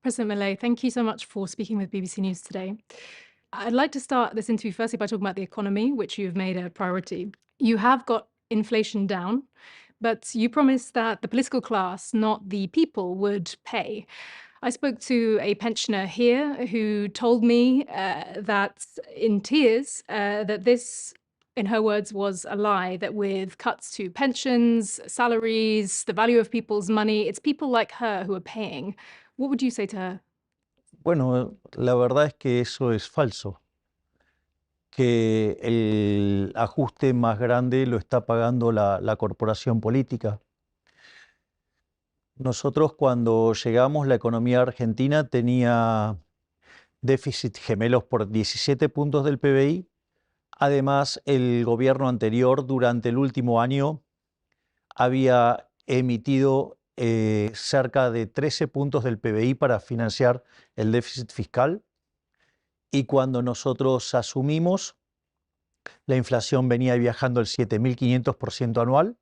President Millet, thank you so much for speaking with BBC News today. I'd like to start this interview firstly by talking about the economy, which you've made a priority. You have got inflation down, but you promised that the political class, not the people, would pay. I spoke to a pensioner here who told me that in tears that this, in her words, was a lie, that with cuts to pensions, salaries, the value of people's money, it's people like her who are paying. What would you say to her? Bueno, la verdad es que eso es falso, que el ajuste más grande lo está pagando la corporación política. Nosotros cuando llegamos, la economía argentina tenía déficit gemelos por 17 puntos del PBI. Además, el gobierno anterior, durante el último año, había emitido cerca de 13 puntos del PBI para financiar el déficit fiscal. Y cuando nosotros asumimos, la inflación venía viajando al 7.500% anual.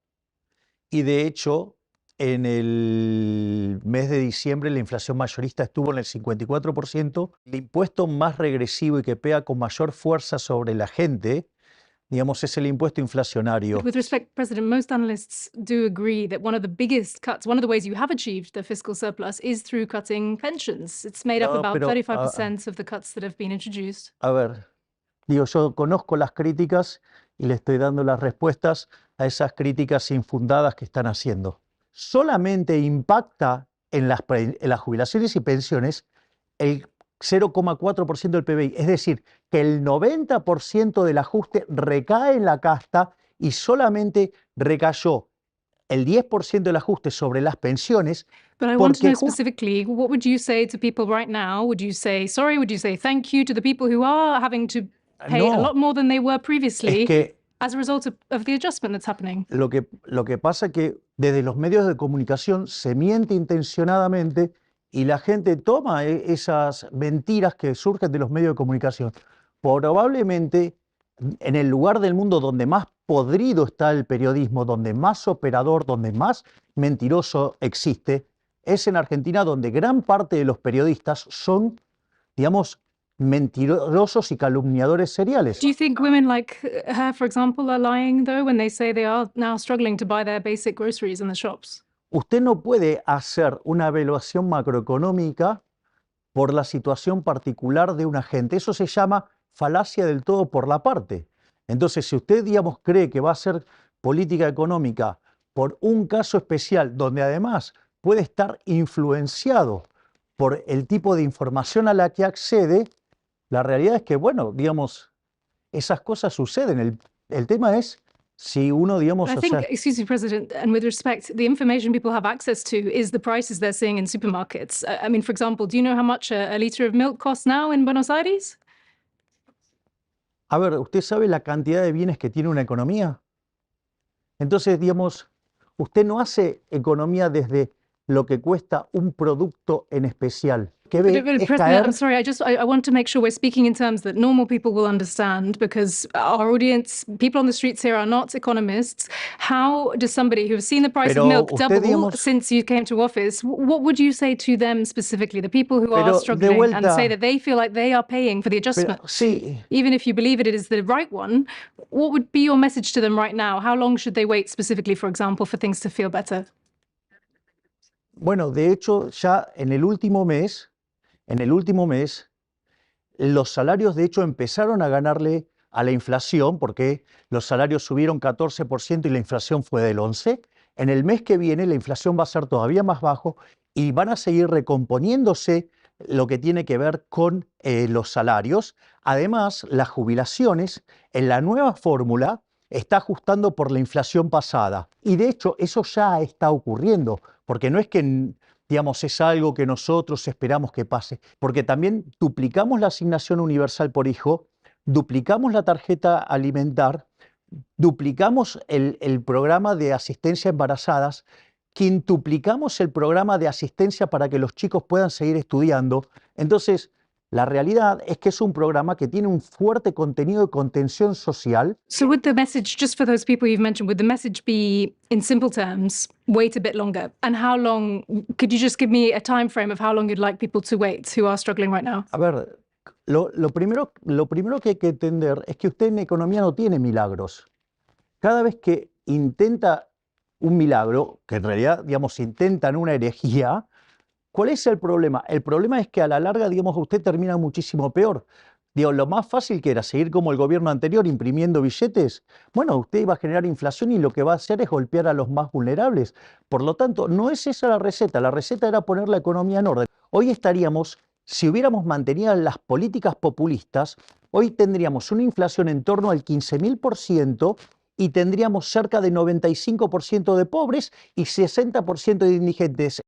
Y de hecho, en el mes de diciembre, la inflación mayorista estuvo en el 54%. El impuesto más regresivo y que pega con mayor fuerza sobre la gente, digamos, es el impuesto inflacionario. But with respect, President, most analysts do agree that one of the biggest cuts, one of the ways you have achieved the fiscal surplus is through cutting pensions. It's made up No, about pero 35% of the cuts that have been introduced. a ver, digo, yo conozco las críticas y le estoy dando las respuestas a esas críticas infundadas que están haciendo. Solamente impacta en las jubilaciones y pensiones el 0,4% del PBI. Es decir, que el 90% del ajuste recae en la casta y solamente recayó el 10% del ajuste sobre las pensiones. But I want to know specifically, what would you say to people right now? Would you say sorry? Would you say thank you to the people who are having to pay a lot more than they were previously as a result of the adjustment that's happening? Lo que pasa es que desde los medios de comunicación se miente intencionadamente y la gente toma esas mentiras que surgen de los medios de comunicación. Probablemente en el lugar del mundo donde más podrido está el periodismo, donde más operador, donde más mentiroso existe, es en Argentina, donde gran parte de los periodistas son, digamos, mentirosos y calumniadores seriales. Do you think women like her, for example, are lying, though, when they say they are now struggling to buy their basic groceries in the shops? Usted no puede hacer una evaluación macroeconómica por la situación particular de una gente. Eso se llama falacia del todo por la parte. Entonces, si usted, digamos, cree que va a hacer política económica por un caso especial, donde además puede estar influenciado por el tipo de información a la que accede, la realidad es que, bueno, digamos, esas cosas suceden. El tema es si uno, digamos... I think, excuse me, President, and with respect, the information people have access to is the prices they're seeing in supermarkets. I mean, for example, do you know how much a liter of milk costs now in Buenos Aires? A ver, ¿usted sabe la cantidad de bienes que tiene una economía? Entonces, digamos, usted no hace economía desde lo que cuesta un producto en especial. President, I'm sorry, I want to make sure we're speaking in terms that normal people will understand, because our audience, people on the streets here are not economists. How does somebody who has seen the price of milk double since you came to office, what would you say to them specifically, the people who are struggling and say that they feel like they are paying for the adjustment? Even if you believe it is the right one, what would be your message to them right now? How long should they wait specifically, for example, for things to feel better? Bueno, de hecho, ya en el último mes, los salarios de hecho empezaron a ganarle a la inflación, porque los salarios subieron 14% y la inflación fue del 11%. En el mes que viene la inflación va a ser todavía más bajo y van a seguir recomponiéndose lo que tiene que ver con los salarios. Además, las jubilaciones en la nueva fórmula está ajustando por la inflación pasada. Y de hecho eso ya está ocurriendo, porque no es que, digamos, es algo que nosotros esperamos que pase, porque también duplicamos la asignación universal por hijo, duplicamos la tarjeta alimentar, duplicamos el programa de asistencia a embarazadas, quintuplicamos el programa de asistencia para que los chicos puedan seguir estudiando. Entonces, La realidad es que es un programa que tiene un fuerte contenido de contención social. So would the message, just for those people you've mentioned, would the message be, in simple terms, wait a bit longer? And how long, could you just give me a time frame of how long you'd like people to wait who are struggling right now? A ver, lo primero que hay que entender es que usted en economía no tiene milagros. Cada vez que intenta un milagro, que en realidad, digamos, intentan una herejía, ¿cuál es el problema? El problema es que a la larga, digamos, usted termina muchísimo peor. Digo, lo más fácil que era seguir como el gobierno anterior imprimiendo billetes, bueno, usted iba a generar inflación y lo que va a hacer es golpear a los más vulnerables. Por lo tanto, no es esa la receta era poner la economía en orden. Hoy estaríamos, si hubiéramos mantenido las políticas populistas, hoy tendríamos una inflación en torno al 15.000% y tendríamos cerca de 95% de pobres y 60% de indigentes.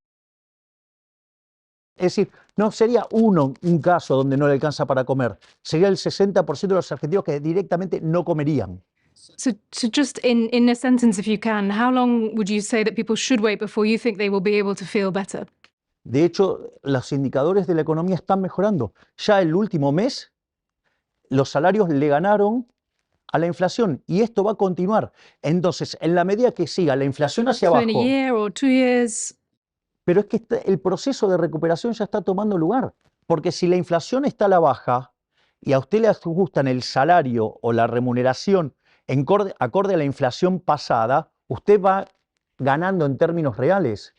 Es decir, no sería un caso donde no le alcanza para comer, sería el 60% de los argentinos que directamente no comerían. So just in a sentence, if you can, how long would you say that people should wait before you think they will be able to feel better? De hecho, los indicadores de la economía están mejorando. Ya el último mes, los salarios le ganaron a la inflación y esto va a continuar. Entonces, en la medida que siga la inflación hacia So in a abajo, year or 2 years? pero es que el proceso de recuperación ya está tomando lugar, porque si la inflación está a la baja y a usted le ajustan el salario o la remuneración acorde a la inflación pasada, usted va ganando en términos reales.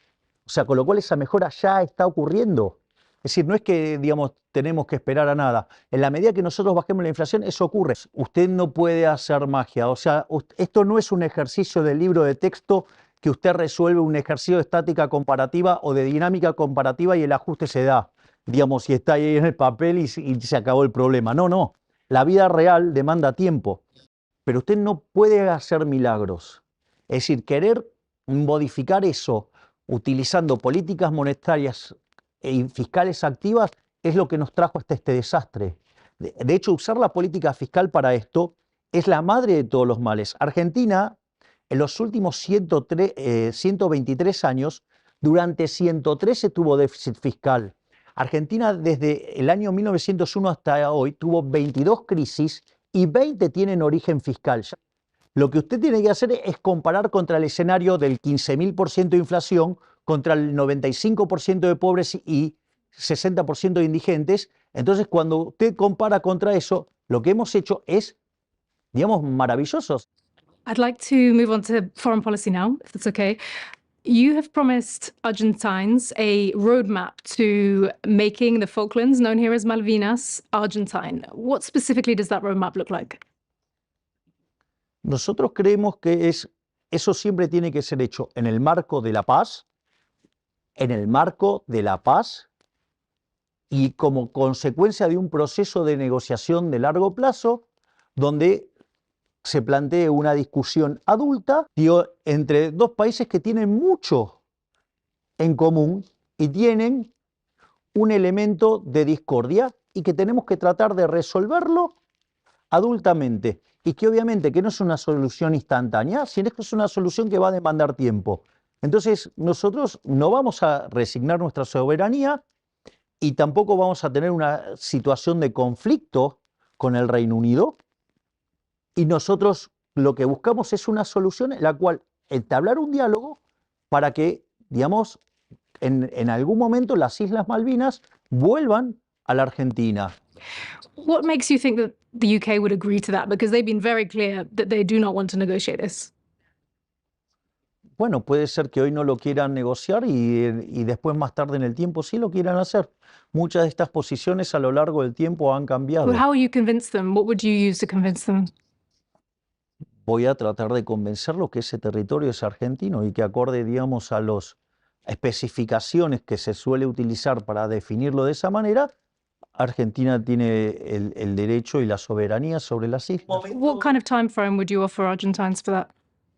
O sea, con lo cual esa mejora ya está ocurriendo. Es decir, no es que, digamos, tenemos que esperar a nada. En la medida que nosotros bajemos la inflación, eso ocurre. Usted no puede hacer magia. O sea, esto no es un ejercicio del libro de texto que usted resuelve un ejercicio de estática comparativa o de dinámica comparativa y el ajuste se da, digamos, si está ahí en el papel y se acabó el problema. No, no. La vida real demanda tiempo, pero usted no puede hacer milagros. Es decir, querer modificar eso utilizando políticas monetarias y fiscales activas es lo que nos trajo hasta este desastre. De hecho, usar la política fiscal para esto es la madre de todos los males. Argentina, en los últimos 123 años, durante 113 tuvo déficit fiscal. Argentina desde el año 1901 hasta hoy tuvo 22 crisis y 20 tienen origen fiscal. Lo que usted tiene que hacer es comparar contra el escenario del 15.000% de inflación, contra el 95% de pobres y 60% de indigentes. Entonces, cuando usted compara contra eso, lo que hemos hecho es, digamos, maravilloso. I'd like to move on to foreign policy now, if that's okay. You have promised Argentines a roadmap to making the Falklands, known here as Malvinas, Argentine. What specifically does that roadmap look like? Nosotros creemos que eso siempre tiene que ser hecho en el marco de la paz, y como consecuencia de un proceso de negociación de largo plazo, donde se plantee una discusión adulta, entre dos países que tienen mucho en común y tienen un elemento de discordia y que tenemos que tratar de resolverlo adultamente. Y que obviamente que no es una solución instantánea, sino que es una solución que va a demandar tiempo. Entonces, nosotros no vamos a resignar nuestra soberanía y tampoco vamos a tener una situación de conflicto con el Reino Unido. Y nosotros lo que buscamos es una solución en la cual entablar un diálogo para que, digamos, en algún momento las Islas Malvinas vuelvan a la Argentina. What makes you think that the UK would agree to that? Because they've been very clear that they do not want to negotiate this. Bueno, puede ser que hoy no lo quieran negociar y después más tarde en el tiempo sí lo quieran hacer. Muchas de estas posiciones a lo largo del tiempo han cambiado. But how will you convince them? What would you use to convince them? Voy a tratar de convencerlo que ese territorio es argentino y que acorde, digamos, a las especificaciones que se suele utilizar para definirlo de esa manera, Argentina tiene el derecho y la soberanía sobre las islas. What kind of time frame would you offer Argentines for that?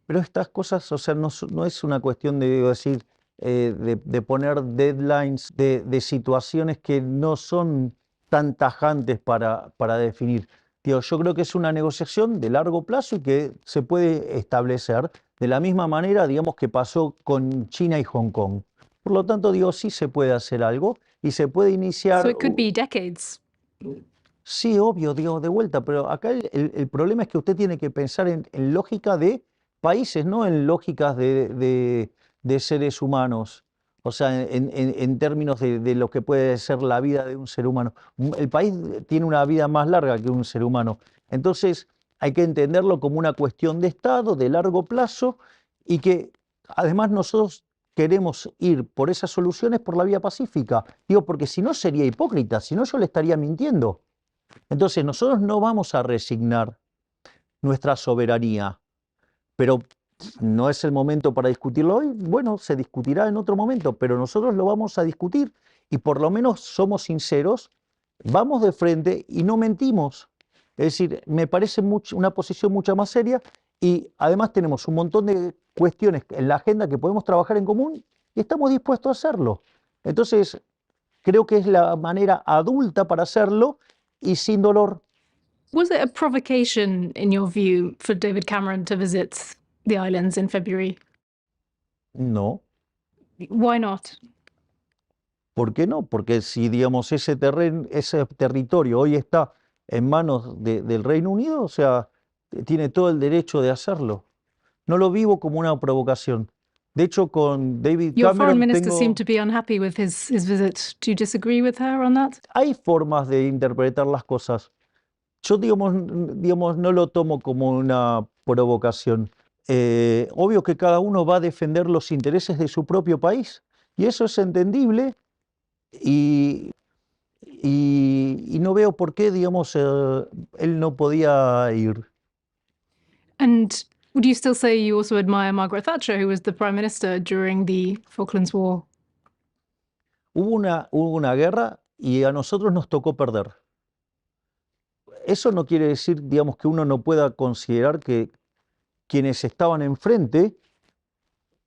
Pero estas cosas, o sea, no es una cuestión de decir, de poner deadlines, de situaciones que no son tan tajantes para definir. Yo creo que es una negociación de largo plazo y que se puede establecer de la misma manera, digamos, que pasó con China y Hong Kong. Por lo tanto, sí se puede hacer algo y se puede iniciar. So it could be decades. Sí, obvio, digo, de vuelta, pero acá el problema es que usted tiene que pensar en lógica de países, no en lógicas de seres humanos. O sea, en términos de lo que puede ser la vida de un ser humano. El país tiene una vida más larga que un ser humano. Entonces, hay que entenderlo como una cuestión de Estado, de largo plazo, y que además nosotros queremos ir por esas soluciones por la vía pacífica. Digo, porque si no sería hipócrita, si no yo le estaría mintiendo. Entonces, nosotros no vamos a resignar nuestra soberanía, pero no es el momento para discutirlo hoy. Bueno, se discutirá en otro momento, pero nosotros lo vamos a discutir y por lo menos somos sinceros, vamos de frente y no mentimos. Es decir, me parece una posición mucho más seria y además tenemos un montón de cuestiones en la agenda que podemos trabajar en común y estamos dispuestos a hacerlo. Entonces, creo que es la manera adulta para hacerlo y sin dolor. Was it a provocation, in your view, for David Cameron to visit the islands in February? No. Why not? ¿Por qué no? Porque si, digamos, ese territorio hoy está en manos del Reino Unido, o sea, tiene todo el derecho de hacerlo. No lo vivo como una provocación. De hecho, con David Your foreign Cameron minister seemed tengo... to be unhappy with his visit. Do you disagree with her on that? Hay formas de interpretar las cosas. Yo, digamos, no lo tomo como una provocación. Obvio que cada uno va a defender los intereses de su propio país y eso es entendible y, y no veo por qué, digamos, él no podía ir. And would you still say you also admire Margaret Thatcher, who was the prime minister during the Falklands War? Hubo una guerra y a nosotros nos tocó perder. Eso no quiere decir, digamos, que uno no pueda considerar que quienes estaban enfrente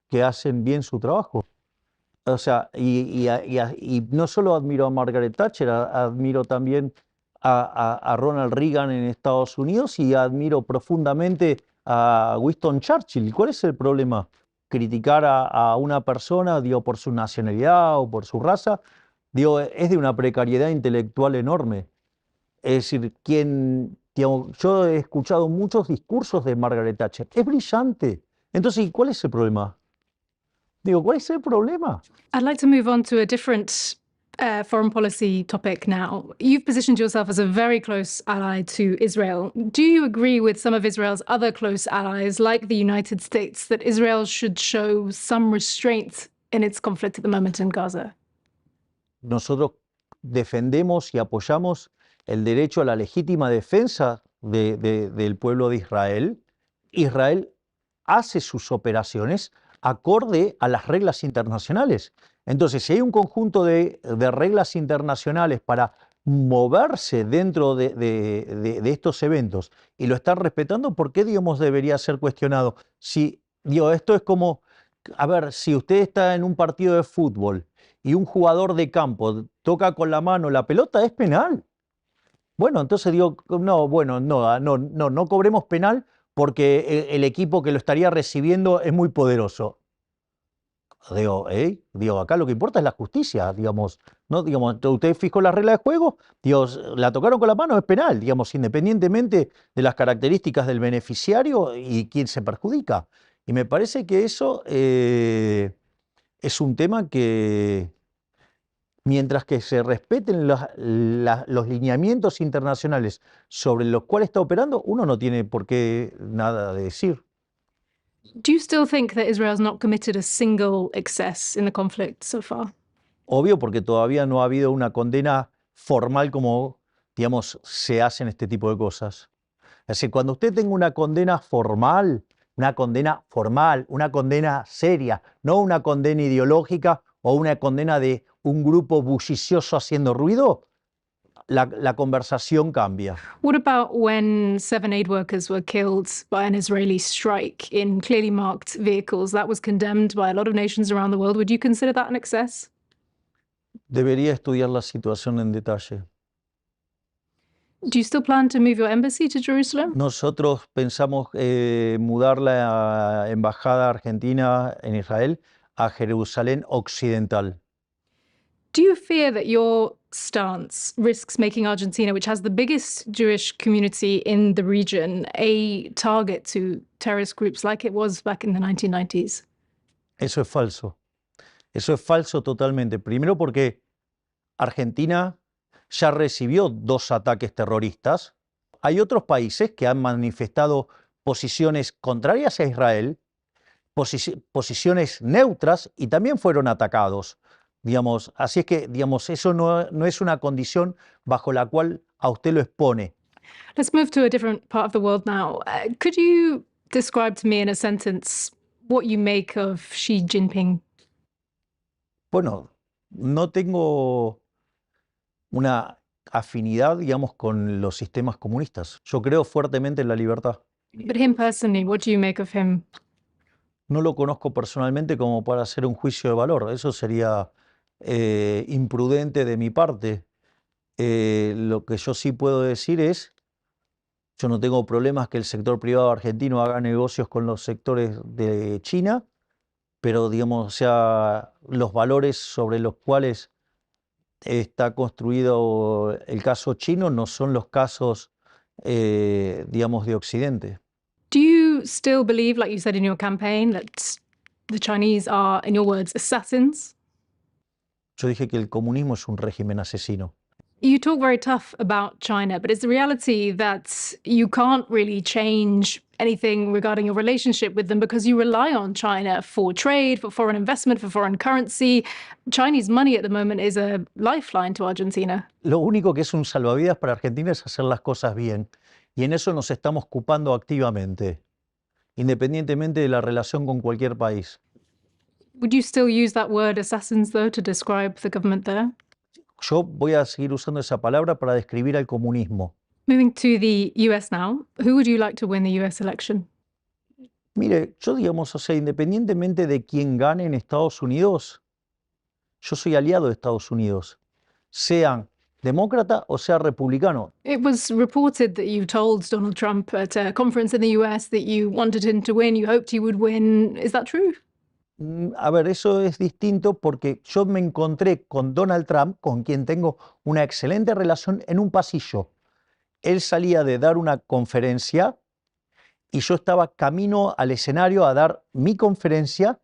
que hacen bien su trabajo. O sea, y no solo admiro a Margaret Thatcher, admiro también a Ronald Reagan en Estados Unidos y admiro profundamente a Winston Churchill. ¿Cuál es el problema? Criticar a una persona, digo, por su nacionalidad o por su raza, digo, es de una precariedad intelectual enorme. Es decir, digamos, yo he escuchado muchos discursos de Margaret Thatcher. Es brillante. Entonces, ¿cuál es el problema? Digo, ¿cuál es el problema? I'd like to move on to a different foreign policy topic now. You've positioned yourself as a very close ally to Israel. Do you agree with some of Israel's other close allies, like the United States, that Israel should show some restraint in its conflict at the moment in Gaza? Nosotros defendemos y apoyamos el derecho a la legítima defensa del pueblo de Israel. Israel hace sus operaciones acorde a las reglas internacionales. Entonces, si hay un conjunto de reglas internacionales para moverse dentro de estos eventos y lo están respetando, ¿por qué, digamos, debería ser cuestionado? Si, digo, esto es como, a ver, si usted está en un partido de fútbol y un jugador de campo toca con la mano la pelota, es penal. Bueno, entonces digo, no, bueno, no cobremos penal porque el equipo que lo estaría recibiendo es muy poderoso. Digo, acá lo que importa es la justicia, digamos, ¿no? Digamos, usted fijó las reglas de juego, Dios, la tocaron con la mano, es penal, digamos, independientemente de las características del beneficiario y quién se perjudica. Y me parece que eso es un tema que, mientras que se respeten los lineamientos internacionales sobre los cuales está operando, uno no tiene por qué nada de decir. Do you still think that Israel's not committed a single excess in the conflict so far? Obvio, porque todavía no ha habido una condena formal como, digamos, se hacen este tipo de cosas. Es decir, cuando usted tenga una condena formal, una condena seria, no una condena ideológica o una condena de un grupo bullicioso haciendo ruido, la conversación cambia. What about when 7 aid workers were killed by an Israeli strike in clearly marked vehicles? That was condemned by a lot of nations around the world. Would you consider that an excess? Debería estudiar la situación en detalle. Do you still plan to move your embassy to Jerusalem? Nosotros pensamos mudar la embajada argentina en Israel a Jerusalén Occidental. Do you fear that your stance risks making Argentina, which has the biggest Jewish community in the region, a target to terrorist groups like it was back in the 1990s? Eso es falso. Eso es falso totalmente. Primero porque Argentina ya recibió 2 ataques terroristas. Hay otros países que han manifestado posiciones contrarias a Israel, posiciones neutras y también fueron atacados. Digamos, así es que, digamos, eso no es una condición bajo la cual a usted lo expone. Let's move to a different part of the world now. Could you describe to me in a sentence what you make of Xi Jinping? Bueno, no tengo una afinidad, digamos, con los sistemas comunistas. Yo creo fuertemente en la libertad. But him personally, what do you make of him? No lo conozco personalmente como para hacer un juicio de valor. Eso sería imprudente de mi parte. Lo que yo sí puedo decir es, yo no tengo problemas que el sector privado argentino haga negocios con los sectores de China, pero digamos, o sea, los valores sobre los cuales está construido el caso chino no son los casos, digamos, de Occidente. Do you still believe, like you said in your campaign, that the Chinese are, in your words, assassins? Yo dije que el comunismo es un régimen asesino. You talk very tough about China, but it's the reality that you can't really change anything regarding your relationship with them because you rely on China for trade, for foreign investment, for foreign currency. Chinese money at the moment is a lifeline to Argentina. Lo único que es un salvavidas para Argentina es hacer las cosas bien. Y en eso nos estamos ocupando activamente, independientemente de la relación con cualquier país. Would you still use that word assassins, though, to describe the government there? Yo voy a seguir usando esa palabra para describir al comunismo. Moving to the US now, who would you like to win the US election? Mire, yo digamos, o sea, independientemente de quién gane en Estados Unidos, yo soy aliado de Estados Unidos, sean demócrata o sea republicano. It was reported that you told Donald Trump at a conference in the US that you wanted him to win, you hoped he would win. Is that true? A ver, eso es distinto porque yo me encontré con Donald Trump, con quien tengo una excelente relación, en un pasillo. Él salía de dar una conferencia y yo estaba camino al escenario a dar mi conferencia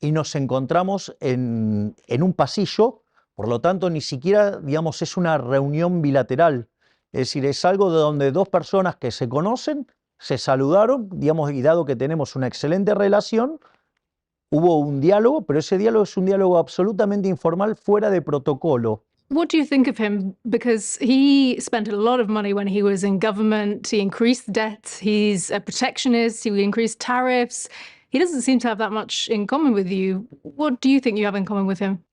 y nos encontramos en un pasillo, por lo tanto ni siquiera, digamos, es una reunión bilateral. Es decir, es algo de donde 2 personas que se conocen se saludaron, digamos, y dado que tenemos una excelente relación, hubo un diálogo, pero ese diálogo es un diálogo absolutamente informal, fuera de protocolo. What do you think of him? Because he spent a lot of money when he was in government. He increased debt. He's a protectionist. He increased tariffs. He doesn't seem to have that much in common with you. What do you think you have in common with him?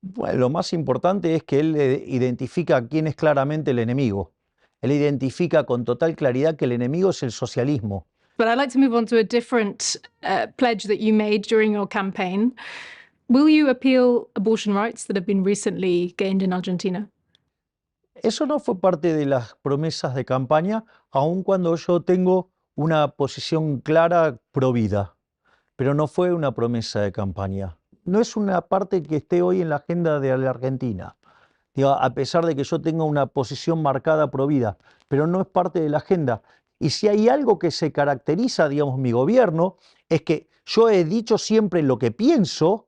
Bueno, lo más importante es que él identifica a quién es claramente el enemigo. Él identifica con total claridad que el enemigo es el socialismo. But I'd like to move on to a different pledge that you made during your campaign. Will you appeal abortion rights that have been recently gained in Argentina? Eso no fue parte de las promesas de campaña, aun cuando yo tengo una posición clara pro vida, pero no fue una promesa de campaña. No es una parte que esté hoy en la agenda de la Argentina, digo, a pesar de que yo tenga una posición marcada pro vida, pero no es parte de la agenda. Y si hay algo que se caracteriza, digamos, mi gobierno, es que yo he dicho siempre lo que pienso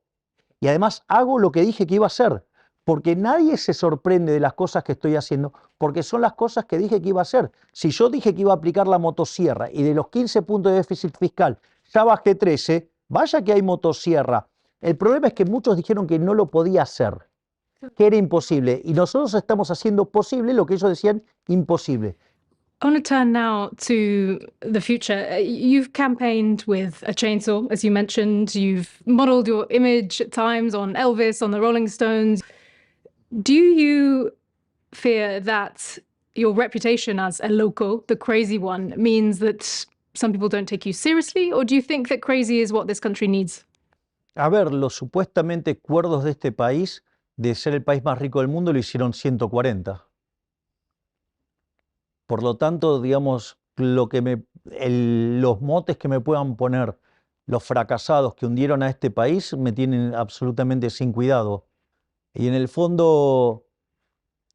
y además hago lo que dije que iba a hacer, porque nadie se sorprende de las cosas que estoy haciendo, porque son las cosas que dije que iba a hacer. Si yo dije que iba a aplicar la motosierra y de los 15 puntos de déficit fiscal ya bajé 13, vaya que hay motosierra. El problema es que muchos dijeron que no lo podía hacer, que era imposible, y nosotros estamos haciendo posible lo que ellos decían imposible. I want to turn now to the future. You've campaigned with a chainsaw, as you mentioned. You've modeled your image at times on Elvis, on the Rolling Stones. Do you fear that your reputation as a local, the crazy one, means that some people don't take you seriously? Or do you think that crazy is what this country needs? A ver, los supuestamente cuerdos de este país, de ser el país más rico del mundo, lo hicieron 140. Por lo tanto, digamos, los motes que me puedan poner los fracasados que hundieron a este país me tienen absolutamente sin cuidado. Y en el fondo,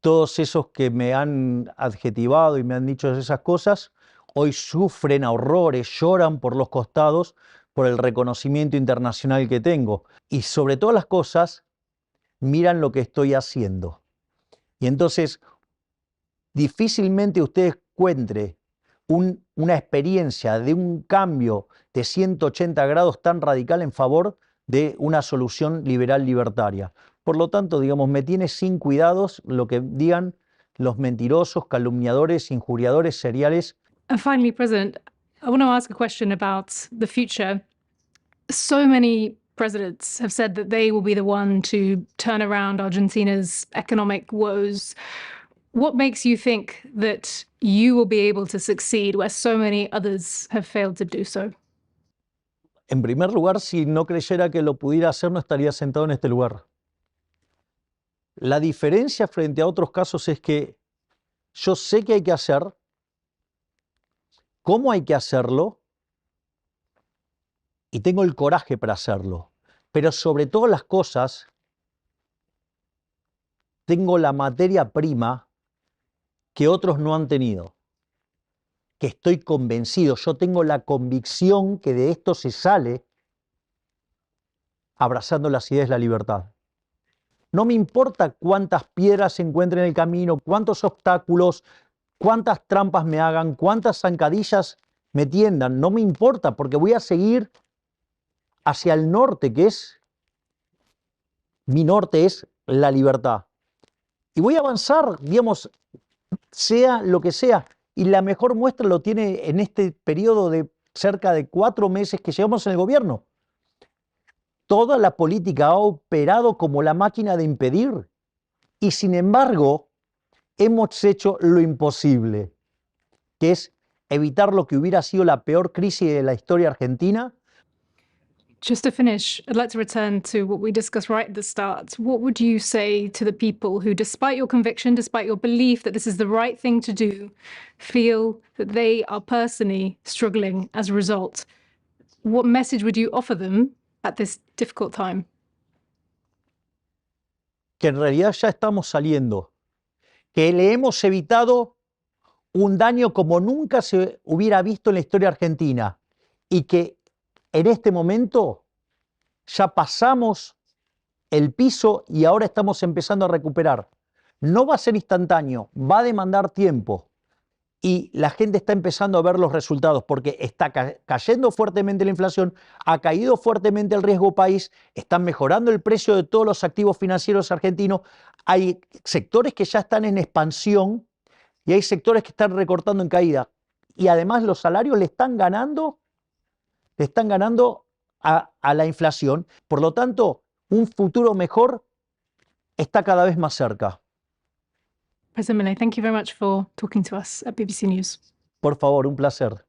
todos esos que me han adjetivado y me han dicho esas cosas, hoy sufren a horrores, lloran por los costados por el reconocimiento internacional que tengo. Y sobre todas las cosas, miran lo que estoy haciendo. Y entonces, difícilmente usted encuentre una experiencia de un cambio de 180 grados tan radical en favor de una solución liberal libertaria. Por lo tanto, digamos, me tiene sin cuidados lo que digan los mentirosos, calumniadores, injuriadores seriales. And finally, President, I want to ask a question about the future. So many presidents have said that they will be the one to turn around Argentina's economic woes. What makes you think that you will be able to succeed where so many others have failed to do so? En primer lugar, si no creyera que lo pudiera hacer, no estaría sentado en este lugar. La diferencia frente a otros casos es que yo sé qué hay que hacer, cómo hay que hacerlo, y tengo el coraje para hacerlo. Pero sobre todas las cosas, tengo la materia prima que otros no han tenido, que estoy convencido, yo tengo la convicción que de esto se sale abrazando las ideas de la libertad. No me importa cuántas piedras se encuentren en el camino, cuántos obstáculos, cuántas trampas me hagan, cuántas zancadillas me tiendan, no me importa porque voy a seguir hacia el norte, que es, mi norte es la libertad. Y voy a avanzar, digamos, sea lo que sea. Y la mejor muestra lo tiene en este periodo de cerca de 4 meses que llevamos en el gobierno. Toda la política ha operado como la máquina de impedir. Y sin embargo, hemos hecho lo imposible, que es evitar lo que hubiera sido la peor crisis de la historia argentina. Just to finish, I'd like to return to what we discussed right at the start. What would you say to the people who, despite your conviction, despite your belief that this is the right thing to do, feel that they are personally struggling as a result? What message would you offer them at this difficult time? Que en realidad ya estamos saliendo, que le hemos evitado un daño como nunca se hubiera visto en la historia argentina y que en este momento ya pasamos el piso y ahora estamos empezando a recuperar. No va a ser instantáneo, va a demandar tiempo y la gente está empezando a ver los resultados porque está cayendo fuertemente la inflación, ha caído fuertemente el riesgo país, están mejorando el precio de todos los activos financieros argentinos, hay sectores que ya están en expansión y hay sectores que están recortando en caída. Y además los salarios le están ganando a la inflación. Por lo tanto, un futuro mejor está cada vez más cerca. President Milei, thank you very much for talking to us at BBC News. Por favor, un placer.